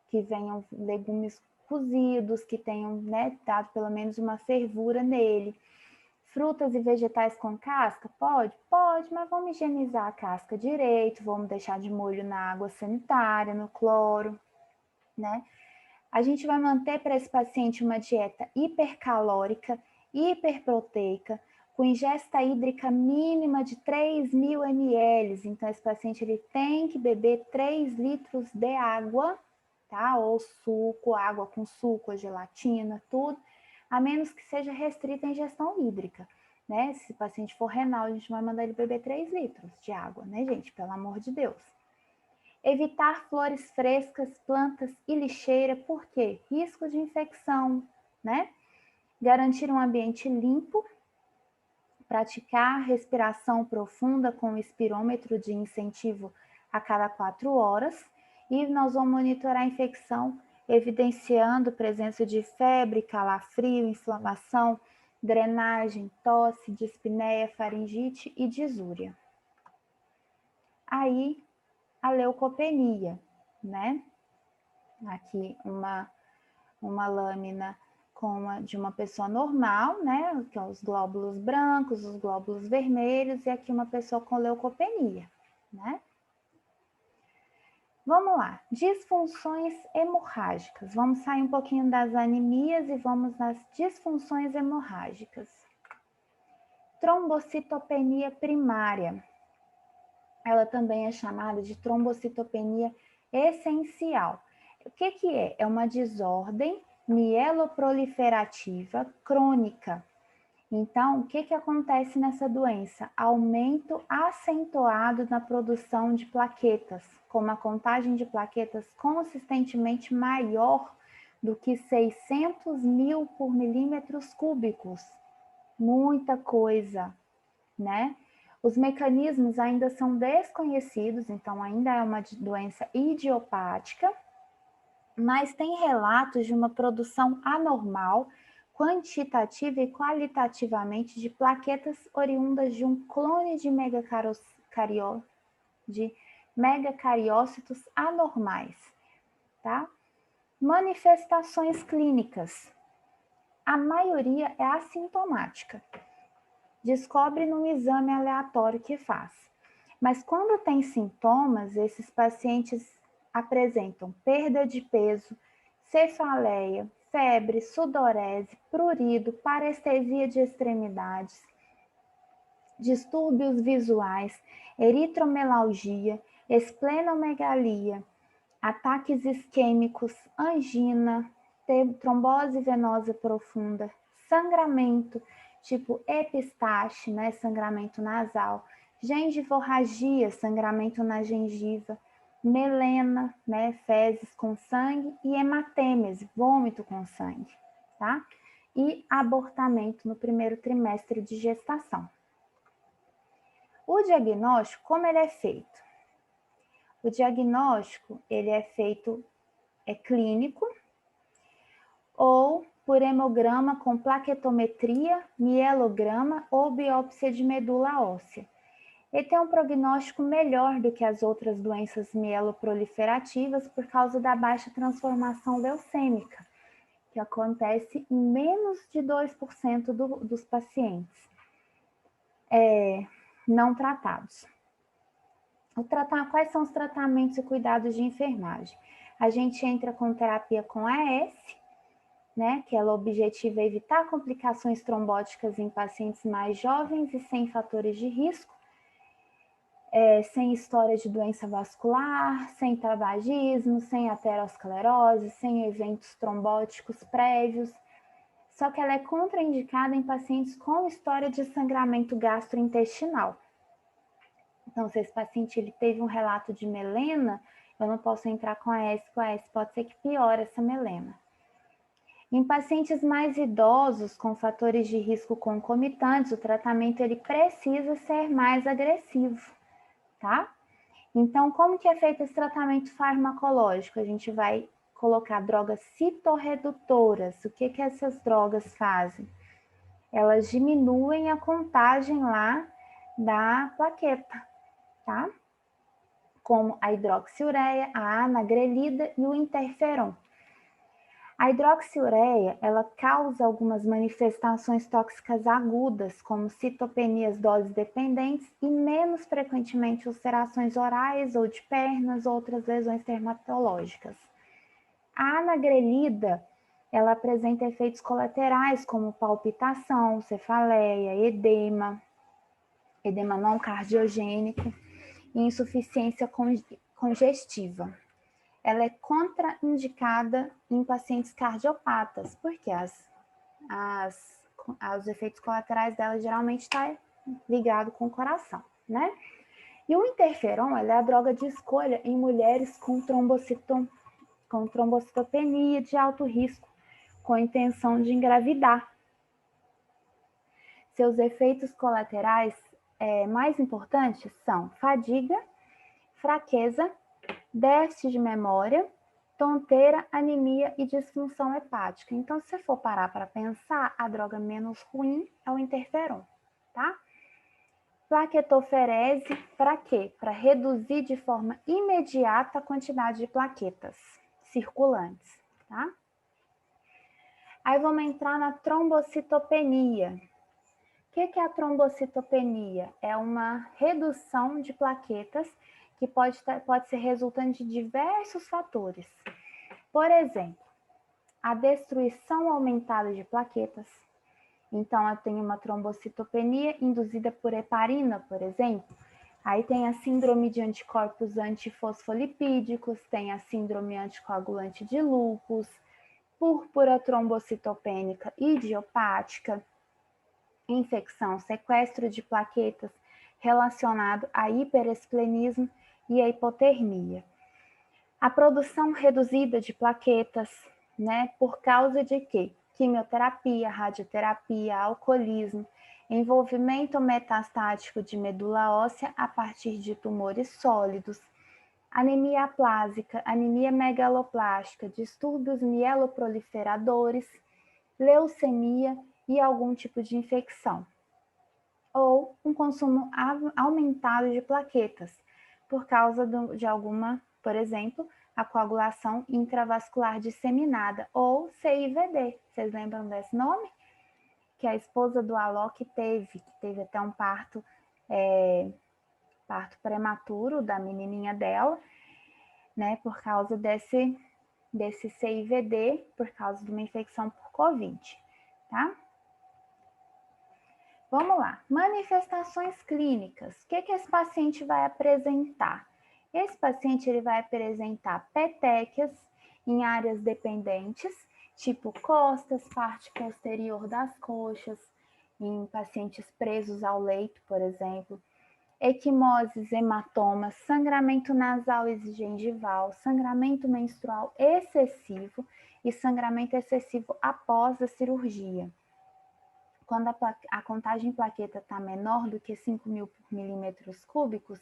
S1: que venham legumes cozidos, que tenham, né, dado pelo menos uma fervura nele. Frutas e vegetais com casca? Pode? Pode, mas vamos higienizar a casca direito, vamos deixar de molho na água sanitária, no cloro, né? A gente vai manter para esse paciente uma dieta hipercalórica, hiperproteica, com ingesta hídrica mínima de 3.000 ml. Então, esse paciente ele tem que beber 3 litros de água, tá? Ou suco, água com suco, gelatina, tudo, a menos que seja restrita a ingestão hídrica, né? Se o paciente for renal, a gente vai mandar ele beber 3 litros de água, né, gente? Pelo amor de Deus. Evitar flores frescas, plantas e lixeira, por quê? Risco de infecção, né? Garantir um ambiente limpo, praticar respiração profunda com espirômetro de incentivo a cada 4 horas e nós vamos monitorar a infecção, evidenciando presença de febre, calafrio, inflamação, drenagem, tosse, dispneia, faringite e disúria. Aí, a leucopenia, né? Aqui uma lâmina de uma pessoa normal, né? Que é os glóbulos brancos, os glóbulos vermelhos, e aqui uma pessoa com leucopenia, né? Vamos lá, disfunções hemorrágicas. Vamos sair um pouquinho das anemias e vamos nas disfunções hemorrágicas. Trombocitopenia primária. Ela também é chamada de trombocitopenia essencial. O que é? É uma desordem mieloproliferativa crônica. Então, o que acontece nessa doença? Aumento acentuado na produção de plaquetas, com uma contagem de plaquetas consistentemente maior do que 600.000 por milímetros cúbicos. Muita coisa, né? Os mecanismos ainda são desconhecidos, então ainda é uma doença idiopática, mas tem relatos de uma produção anormal, quantitativa e qualitativamente de plaquetas oriundas de um clone de megacariócitos anormais, tá? Manifestações clínicas. A maioria é assintomática. Descobre num exame aleatório que faz. Mas quando tem sintomas, esses pacientes apresentam perda de peso, cefaleia, febre, sudorese, prurido, parestesia de extremidades, distúrbios visuais, eritromelalgia, esplenomegalia, ataques isquêmicos, angina, trombose venosa profunda, sangramento, tipo epistaxe, né, sangramento nasal, gengivorragia, sangramento na gengiva, melena, né, fezes com sangue e hematêmese, vômito com sangue, tá? E abortamento no primeiro trimestre de gestação. O diagnóstico, como ele é feito? O diagnóstico, ele é feito clínico ou por hemograma com plaquetometria, mielograma ou biópsia de medula óssea. Ele tem um prognóstico melhor do que as outras doenças mieloproliferativas por causa da baixa transformação leucêmica, que acontece em menos de 2% dos pacientes não tratados. Quais são os tratamentos e cuidados de enfermagem? A gente entra com terapia com AS, né, que ela objetiva evitar complicações trombóticas em pacientes mais jovens e sem fatores de risco. sem história de doença vascular, sem tabagismo, sem aterosclerose, sem eventos trombóticos prévios. Só que ela é contraindicada em pacientes com história de sangramento gastrointestinal. Então, se esse paciente ele teve um relato de melena, eu não posso entrar com a S, pode ser que piore essa melena. Em pacientes mais idosos, com fatores de risco concomitantes, o tratamento ele precisa ser mais agressivo, tá? Então, como que é feito esse tratamento farmacológico? A gente vai colocar drogas citorredutoras. O que que essas drogas fazem? Elas diminuem a contagem lá da plaqueta, tá? Como a hidroxiureia, a anagrelida e o interferon. A hidroxiureia, ela causa algumas manifestações tóxicas agudas, como citopenias dose-dependentes e menos frequentemente ulcerações orais ou de pernas, outras lesões dermatológicas. A anagrelida, ela apresenta efeitos colaterais como palpitação, cefaleia, edema não cardiogênico e insuficiência congestiva. Ela é contraindicada em pacientes cardiopatas, porque os efeitos colaterais dela geralmente estão ligados com o coração, né? E o interferon, ela é a droga de escolha em mulheres com trombocitopenia de alto risco, com intenção de engravidar. Seus efeitos colaterais mais importantes são fadiga, fraqueza, déficit de memória, tonteira, anemia e disfunção hepática. Então, se você for parar para pensar, a droga menos ruim é o interferon, tá? Plaquetoferese, para quê? Para reduzir de forma imediata a quantidade de plaquetas circulantes, tá? Aí vamos entrar na trombocitopenia. O que é a trombocitopenia? É uma redução de plaquetas que pode ser resultante de diversos fatores. Por exemplo, a destruição aumentada de plaquetas. Então, eu tenho uma trombocitopenia induzida por heparina, por exemplo. Aí tem a síndrome de anticorpos antifosfolipídicos, tem a síndrome anticoagulante de lúpus, púrpura trombocitopênica idiopática, infecção, sequestro de plaquetas relacionado a hiperesplenismo e a hipotermia. A produção reduzida de plaquetas, né, por causa de quê? Quimioterapia, radioterapia, alcoolismo, envolvimento metastático de medula óssea a partir de tumores sólidos, anemia aplásica, anemia megaloplástica, distúrbios mieloproliferadores, leucemia e algum tipo de infecção. Ou um consumo aumentado de plaquetas, por causa de alguma, por exemplo, a coagulação intravascular disseminada, ou CIVD. Vocês lembram desse nome? Que a esposa do Alok teve até um parto prematuro da menininha dela, né, por causa desse CIVD, por causa de uma infecção por Covid, tá? Vamos lá, manifestações clínicas. O que esse paciente vai apresentar? Esse paciente ele vai apresentar petequias em áreas dependentes, tipo costas, parte posterior das coxas, em pacientes presos ao leito, por exemplo, equimoses, hematomas, sangramento nasal e gengival, sangramento menstrual excessivo e sangramento excessivo após a cirurgia. Quando a contagem de plaqueta está menor do que 5.000 por milímetros cúbicos,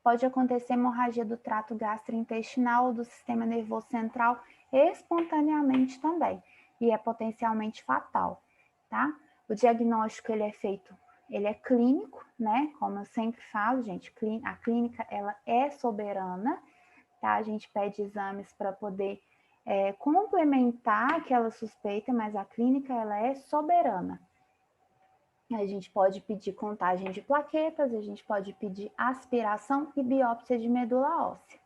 S1: pode acontecer hemorragia do trato gastrointestinal ou do sistema nervoso central espontaneamente também, e é potencialmente fatal, tá? O diagnóstico ele é clínico, né? Como eu sempre falo, gente, a clínica ela é soberana, tá? A gente pede exames para poder complementar aquela suspeita, mas a clínica ela é soberana. A gente pode pedir contagem de plaquetas, a gente pode pedir aspiração e biópsia de medula óssea.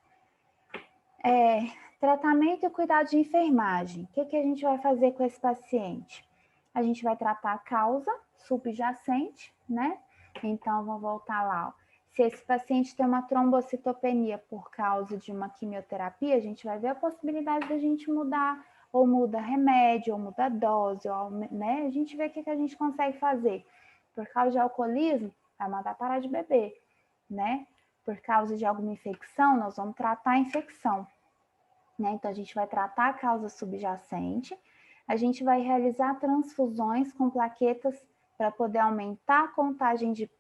S1: Tratamento e cuidado de enfermagem. O que a gente vai fazer com esse paciente? A gente vai tratar a causa subjacente, né? Então, vamos voltar lá. Ó. Se esse paciente tem uma trombocitopenia por causa de uma quimioterapia, a gente vai ver a possibilidade da gente mudar, ou muda remédio, ou muda dose, ou, né? A gente vê o que a gente consegue fazer. Por causa de alcoolismo, vai mandar parar de beber, né? Por causa de alguma infecção, nós vamos tratar a infecção, né? Então, a gente vai tratar a causa subjacente, a gente vai realizar transfusões com plaquetas para poder aumentar a contagem de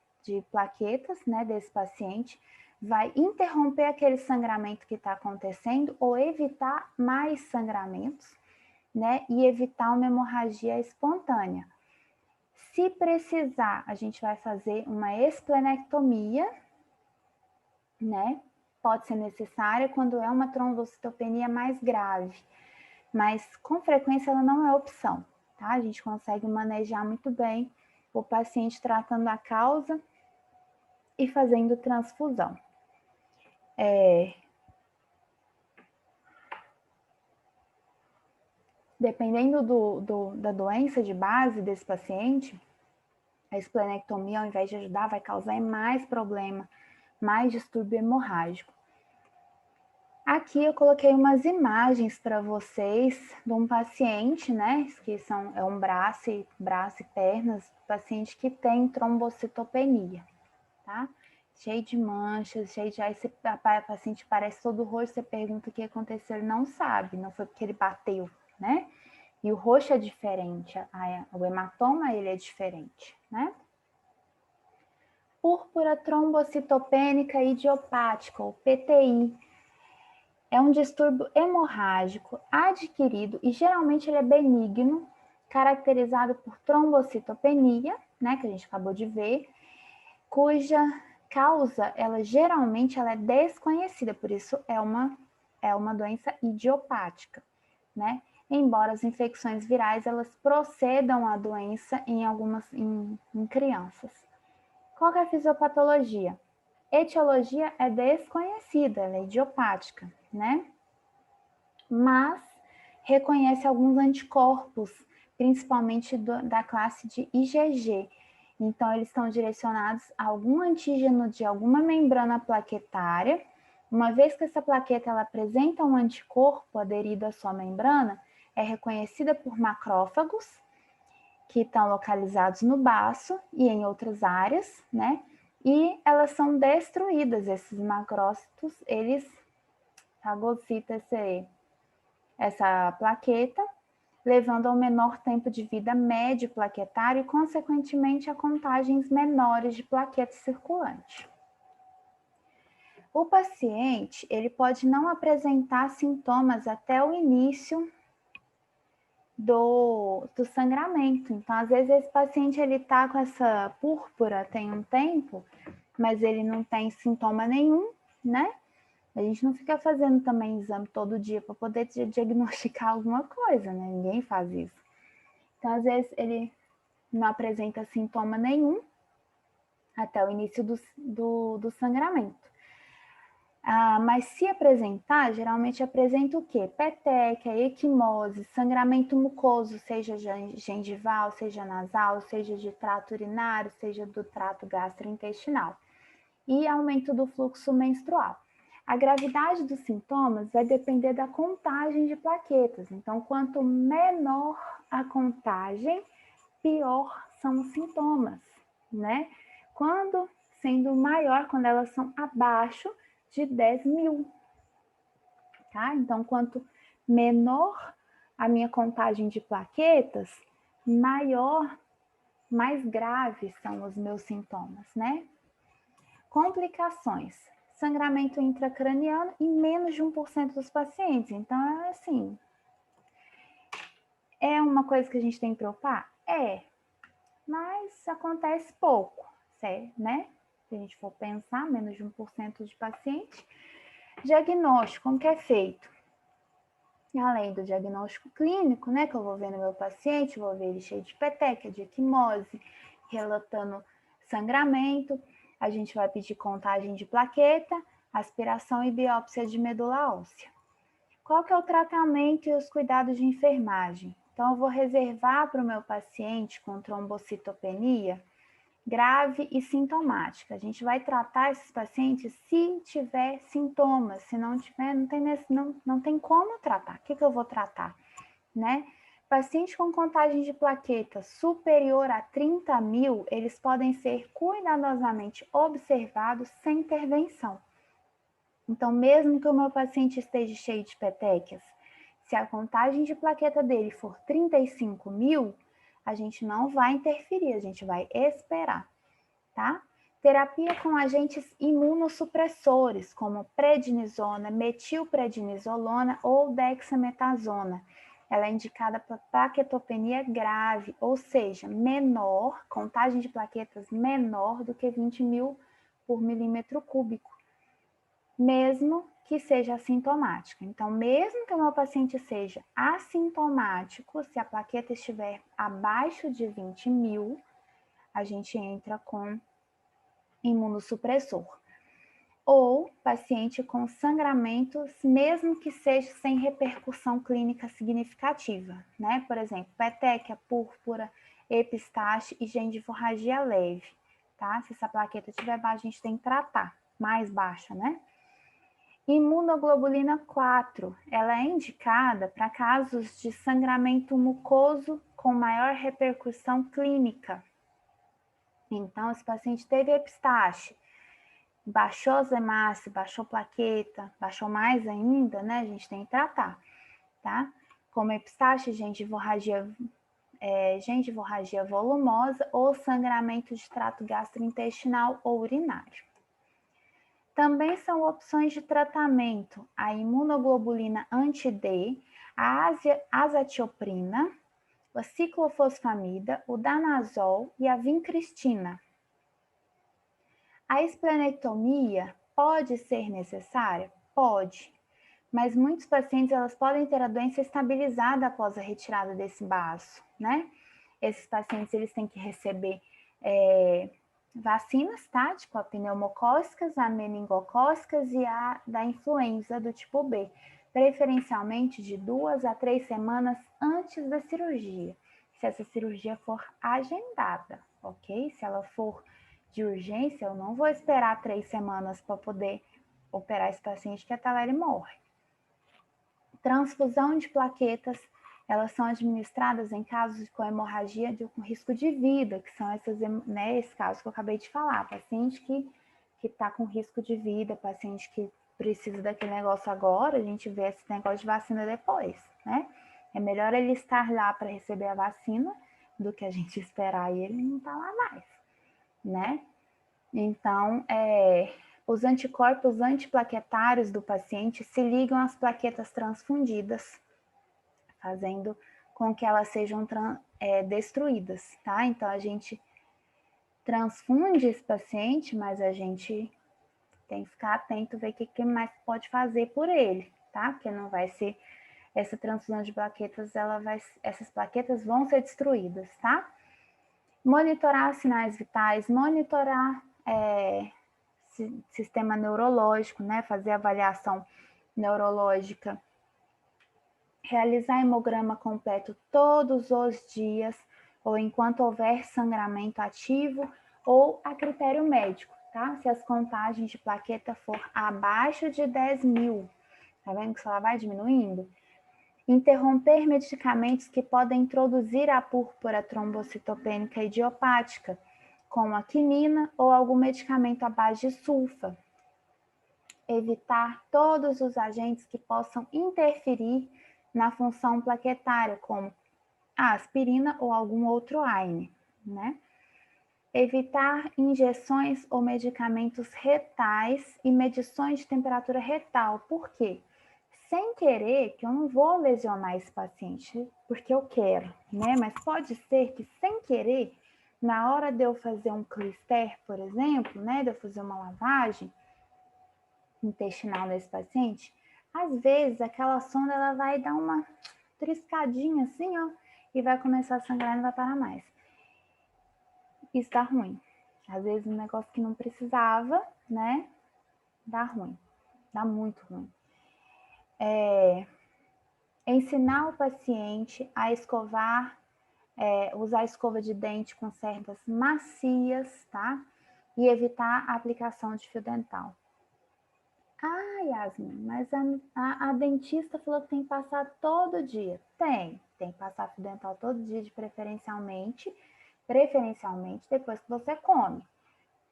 S1: plaquetas, né, desse paciente, vai interromper aquele sangramento que está acontecendo ou evitar mais sangramentos, né, e evitar uma hemorragia espontânea. Se precisar, a gente vai fazer uma esplenectomia, né, pode ser necessária quando é uma trombocitopenia mais grave, mas com frequência ela não é opção, tá? A gente consegue manejar muito bem o paciente tratando a causa e fazendo transfusão. Dependendo da doença de base desse paciente, a esplenectomia, ao invés de ajudar, vai causar mais problema, mais distúrbio hemorrágico. Aqui eu coloquei umas imagens para vocês de um paciente, né, que é um braço e pernas, paciente que tem trombocitopenia, tá? Cheio de manchas, cheio de... Aí a paciente parece todo roxo, você pergunta o que aconteceu, ele não sabe, não foi porque ele bateu, né? E o roxo é diferente, o hematoma ele é diferente, né? Púrpura trombocitopênica idiopática, ou PTI, é um distúrbio hemorrágico adquirido e geralmente ele é benigno, caracterizado por trombocitopenia, né, que a gente acabou de ver, cuja causa, geralmente ela é desconhecida, por isso é uma doença idiopática, né? Embora as infecções virais elas procedam à doença em crianças. Qual que é a fisiopatologia? Etiologia é desconhecida, ela é idiopática, né? Mas reconhece alguns anticorpos, principalmente da classe de IgG. Então, eles estão direcionados a algum antígeno de alguma membrana plaquetária. Uma vez que essa plaqueta ela apresenta um anticorpo aderido à sua membrana, é reconhecida por macrófagos, que estão localizados no baço e em outras áreas, né? E elas são destruídas, esses macrócitos, eles fagocitam essa plaqueta, levando ao menor tempo de vida médio plaquetário e, consequentemente, a contagens menores de plaquetas circulantes. O paciente, ele pode não apresentar sintomas até o início do sangramento. Então, às vezes, esse paciente, ele tá com essa púrpura tem um tempo, mas ele não tem sintoma nenhum, né? A gente não fica fazendo também exame todo dia para poder diagnosticar alguma coisa, né? Ninguém faz isso. Então, às vezes, ele não apresenta sintoma nenhum até o início do sangramento. Mas se apresentar, geralmente apresenta o quê? Peteca, equimose, sangramento mucoso, seja gengival, seja nasal, seja de trato urinário, seja do trato gastrointestinal. E aumento do fluxo menstrual. A gravidade dos sintomas vai depender da contagem de plaquetas. Então, quanto menor a contagem, pior são os sintomas, né? Sendo maior, quando elas são abaixo de 10 mil, tá? Então, quanto menor a minha contagem de plaquetas, mais graves são os meus sintomas, né? Complicações. Sangramento intracraniano em menos de 1% dos pacientes. Então, assim, é uma coisa que a gente tem que preocupar? É, mas acontece pouco, certo, né? Se a gente for pensar, menos de 1% de pacientes. Diagnóstico, como que é feito? Além do diagnóstico clínico, né, que eu vou ver no meu paciente, vou ver ele cheio de peteca, de equimose, relatando sangramento, a gente vai pedir contagem de plaqueta, aspiração e biópsia de medula óssea. Qual que é o tratamento e os cuidados de enfermagem? Então, eu vou reservar para o meu paciente com trombocitopenia grave e sintomática. A gente vai tratar esses pacientes se tiver sintomas, se não tiver, não tem como tratar. O que eu vou tratar, né? Paciente com contagem de plaquetas superior a 30.000, eles podem ser cuidadosamente observados sem intervenção. Então, mesmo que o meu paciente esteja cheio de petequias, se a contagem de plaqueta dele for 35.000, a gente não vai interferir, a gente vai esperar, tá? Terapia com agentes imunossupressores, como prednisona, metilprednisolona ou dexametasona. Ela é indicada para plaquetopenia grave, ou seja, menor, contagem de plaquetas menor do que 20.000 por milímetro cúbico, mesmo que seja assintomática. Então, mesmo que o meu paciente seja assintomático, se a plaqueta estiver abaixo de 20.000, a gente entra com imunossupressor. Ou paciente com sangramentos, mesmo que seja sem repercussão clínica significativa, né? Por exemplo, petequia, púrpura, epistaxe e gengivorragia leve, tá? Se essa plaqueta estiver baixa, a gente tem que tratar, mais baixa, né? Imunoglobulina 4, ela é indicada para casos de sangramento mucoso com maior repercussão clínica. Então, esse paciente teve epistaxe, baixou as hemácias, baixou plaqueta, baixou mais ainda, né? A gente tem que tratar, tá? Como epistaxe, gengivorragia volumosa ou sangramento de trato gastrointestinal ou urinário. Também são opções de tratamento a imunoglobulina anti-D, a azatioprina, a ciclofosfamida, o danazol e a vincristina. A esplenectomia pode ser necessária? Pode, mas muitos pacientes elas podem ter a doença estabilizada após a retirada desse baço, né? Esses pacientes eles têm que receber vacinas, tá? Tipo a pneumocócicas, a meningocócicas e a da influenza do tipo B, preferencialmente de 2 a 3 semanas antes da cirurgia, se essa cirurgia for agendada, ok? Se ela for de urgência, eu não vou esperar 3 semanas para poder operar esse paciente, que até lá ele morre. Transfusão de plaquetas, elas são administradas em casos com hemorragia com risco de vida, que são esse caso que eu acabei de falar, paciente que está com risco de vida, paciente que precisa daquele negócio agora, a gente vê esse negócio de vacina depois, né? É melhor ele estar lá para receber a vacina do que a gente esperar e ele não tá lá mais, né? Então, os anticorpos antiplaquetários do paciente se ligam às plaquetas transfundidas, fazendo com que elas sejam destruídas, tá? Então, a gente transfunde esse paciente, mas a gente tem que ficar atento, ver o que mais pode fazer por ele, tá? Porque não vai ser essa transfusão de plaquetas, essas plaquetas vão ser destruídas, tá? Monitorar sinais vitais, monitorar sistema neurológico, né? Fazer avaliação neurológica, realizar hemograma completo todos os dias ou enquanto houver sangramento ativo ou a critério médico, tá? Se as contagens de plaqueta for abaixo de 10.000, tá vendo que ela vai diminuindo? Interromper medicamentos que podem introduzir a púrpura trombocitopênica idiopática, como a quinina ou algum medicamento à base de sulfa. Evitar todos os agentes que possam interferir na função plaquetária, como a aspirina ou algum outro AINE, né? Evitar injeções ou medicamentos retais e medições de temperatura retal. Por quê? Sem querer, que eu não vou lesionar esse paciente porque eu quero, né? Mas pode ser que sem querer, na hora de eu fazer um clister, por exemplo, né? De eu fazer uma lavagem intestinal nesse paciente, às vezes aquela sonda ela vai dar uma triscadinha assim, ó, e vai começar a sangrar e não vai parar mais. Isso dá ruim. Às vezes um negócio que não precisava, né? Dá ruim. Dá muito ruim. Ensinar o paciente a escovar usar escova de dente com cerdas macias, tá? E evitar a aplicação de fio dental. Ah, Yasmin, mas a dentista falou que tem que passar todo dia. Tem que passar fio dental todo dia, preferencialmente depois que você come,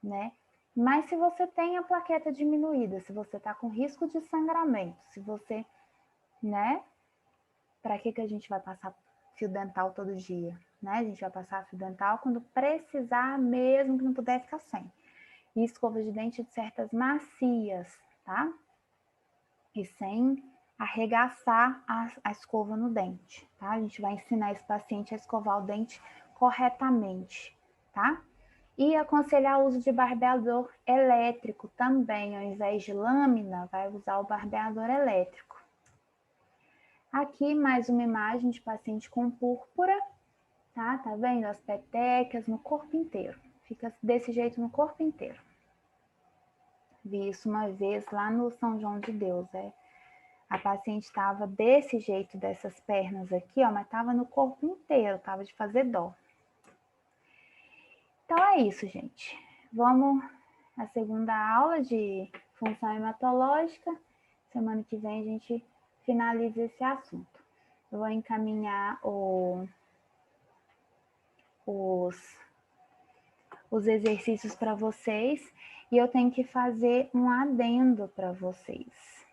S1: né? Mas se você tem a plaqueta diminuída, se você está com risco de sangramento, se você, né? Para que a gente vai passar fio dental todo dia, né? A gente vai passar fio dental quando precisar mesmo, que não puder ficar sem. E escova de dente de cerdas macias, tá? E sem arregaçar a escova no dente, tá? A gente vai ensinar esse paciente a escovar o dente corretamente, tá? E aconselhar o uso de barbeador elétrico também, ao invés de lâmina, vai usar o barbeador elétrico. Aqui mais uma imagem de paciente com púrpura, tá? Tá vendo as petecas no corpo inteiro. Fica desse jeito no corpo inteiro. Vi isso uma vez lá no São João de Deus, A paciente estava desse jeito, dessas pernas aqui, ó, mas estava no corpo inteiro, estava de fazer dó. Então é isso, gente. Vamos à segunda aula de função hematológica. Semana que vem a gente finaliza esse assunto. Eu vou encaminhar os exercícios para vocês e eu tenho que fazer um adendo para vocês.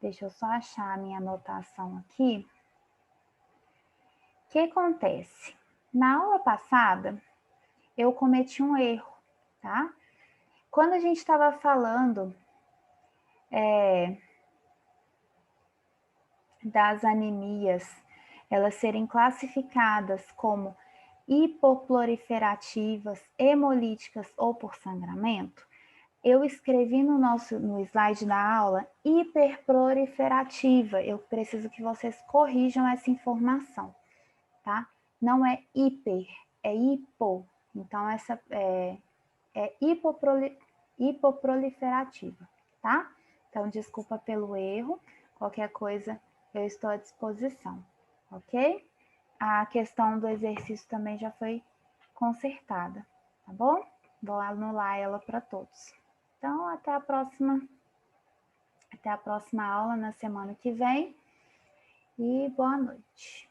S1: Deixa eu só achar a minha anotação aqui. O que acontece? Na aula passada, eu cometi um erro, tá? Quando a gente estava falando das anemias, elas serem classificadas como hipoproliferativas, hemolíticas ou por sangramento, eu escrevi no slide da aula hiperproliferativa. Eu preciso que vocês corrijam essa informação, tá? Não é hiper, é hipo. Então, essa é hipoproliferativa, tá? Então, desculpa pelo erro. Qualquer coisa, eu estou à disposição, ok? A questão do exercício também já foi consertada, tá bom? Vou anular ela para todos. Então, até a próxima aula na semana que vem e boa noite.